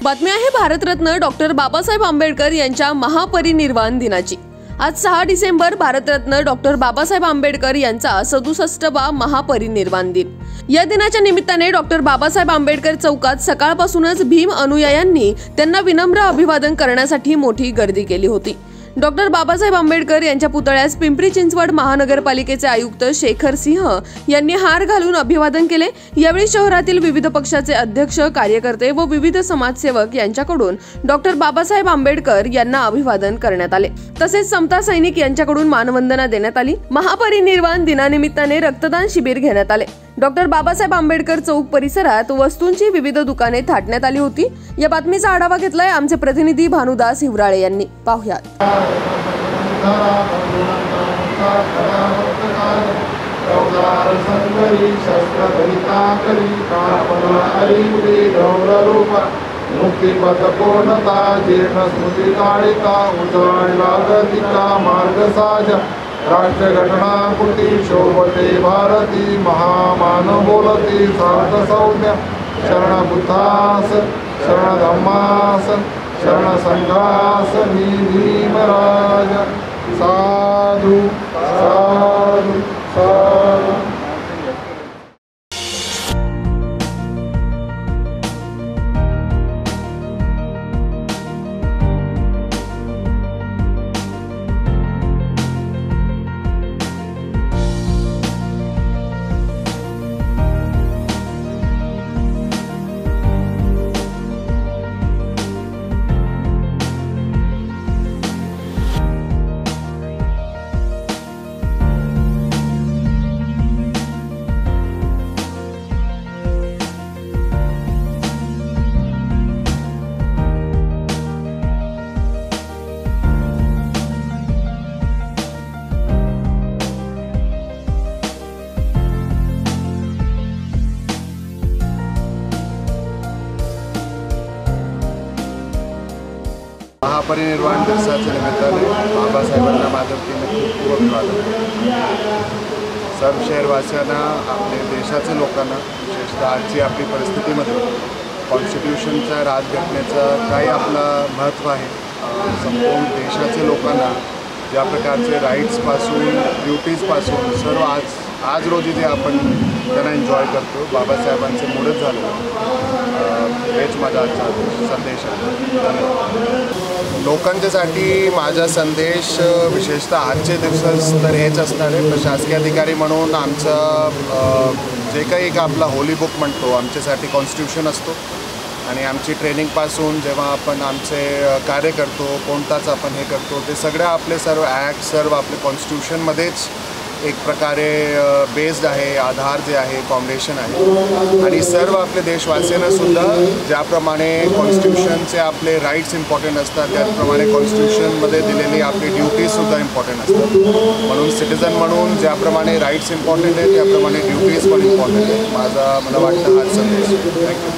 बातमी आहे भारतरत्न डॉक्टर बाबासाहेब आंबेडकर यांच्या महापरिनिर्वाण दिनाची। आज 6 डिसेंबर भारतरत्न डॉक्टर बाबासाहेब आंबेडकर यांचा 67वा महापरिनिर्वाण दिन। या दिनाच्या निमित्ताने डॉक्टर बाबासाहेब आंबेडकर चौकात सकाळपासूनच भीम अनुयायांनी त्यांना विनम्र अभिवादन करण्यासाठी मोठी गर्दी केली होती। डॉक्टर बाबासाहेब आंबेडकर यांच्या पुतळ्यास पिंपरी चिंचवड महानगरपालिकेचे आयुक्त शेखर सिंह यांनी हार घालून अभिवादन केले। यावेळी शहरातील विविध पक्षाचे अध्यक्ष, कार्यकर्ते व विविध समाजसेवक यांच्याकडून डॉक्टर बाबासाहेब आंबेडकर यांना अभिवादन करण्यात आले। तसेच समता सैनिक यांच्याकडून मानवंदना देण्यात आली। महापरिनिर्वाण दिनानिमित्ताने रक्तदान शिबिर घेण्यात आले। डॉक्टर बाबासाहेब आंबेडकर चौक परिसरात वस्तूंची विविध दुकाने थाटण्यात आली होती। या बातमीचा आढावा घेतलाय आमचे प्रतिनिधी भानुदास हिवराळे यांनी। पाहुयात। मुक्तिपथ पूर्णता जीर्ण स्मृती काळिका उजळला गतिका मार्ग साजा राष्ट्रघटना कृती शोभते भारती महामान बोलती सार्थ सौम्य शरण बुद्धास शरण धम्मास शरण संघास मी भीमराज साधु साधु साधु। महापरिनिर्वाण दिवसाच्या निमित्ताने बाबासाहेबांना माझं खूप अभिवादन। सर्व शहरवासियांना, आपल्या देशाच्या लोकांना, विशेषतः आजची आपली परिस्थितीमध्ये कॉन्स्टिट्यूशनच्या राज्यघटनेचं काय आपलं महत्त्व आहे, संपूर्ण देशाच्या लोकांना ज्या प्रकारचे राईट्सपासून ड्युटीजपासून सर्व आज रोजी जे आपण त्यांना एन्जॉय करतो, बाबासाहेबांचे मुळच झालं। हेच माझा आजचा संदेश आहे लोकांच्यासाठी। माझा संदेश विशेषतः आजचे दिवस तर हेच असणार आहे। प्रशासकीय अधिकारी म्हणून आमचं जे काही एक आपला होली बुक म्हणतो, आमच्यासाठी कॉन्स्टिट्यूशन असतो आणि आमची ट्रेनिंगपासून जेव्हा आपण आमचे कार्य करतो, कोणताच आपण हे करतो, ते सगळं आपले सर्व ॲक्ट सर्व आपले कॉन्स्टिट्यूशनमध्येच एक प्रकारे बेस्ड आहे, आधार जे आहे, फाउंडेशन आहे। आणि सर्व आपले देशवासियांनासुद्धा ज्याप्रमाणे कॉन्स्टिट्यूशनचे आपले राईट्स इम्पॉर्टंट असतात, त्याचप्रमाणे कॉन्स्टिट्यूशनमध्ये दिलेली आपली ड्युटीजसुद्धा इम्पॉर्टंट असतात। म्हणून सिटिझन म्हणून ज्याप्रमाणे राईट्स इम्पॉर्टंट आहे, त्याप्रमाणे ड्युटीज पण इम्पॉर्टंट आहे। मला वाटतं हाच संदेश। थँक्यू।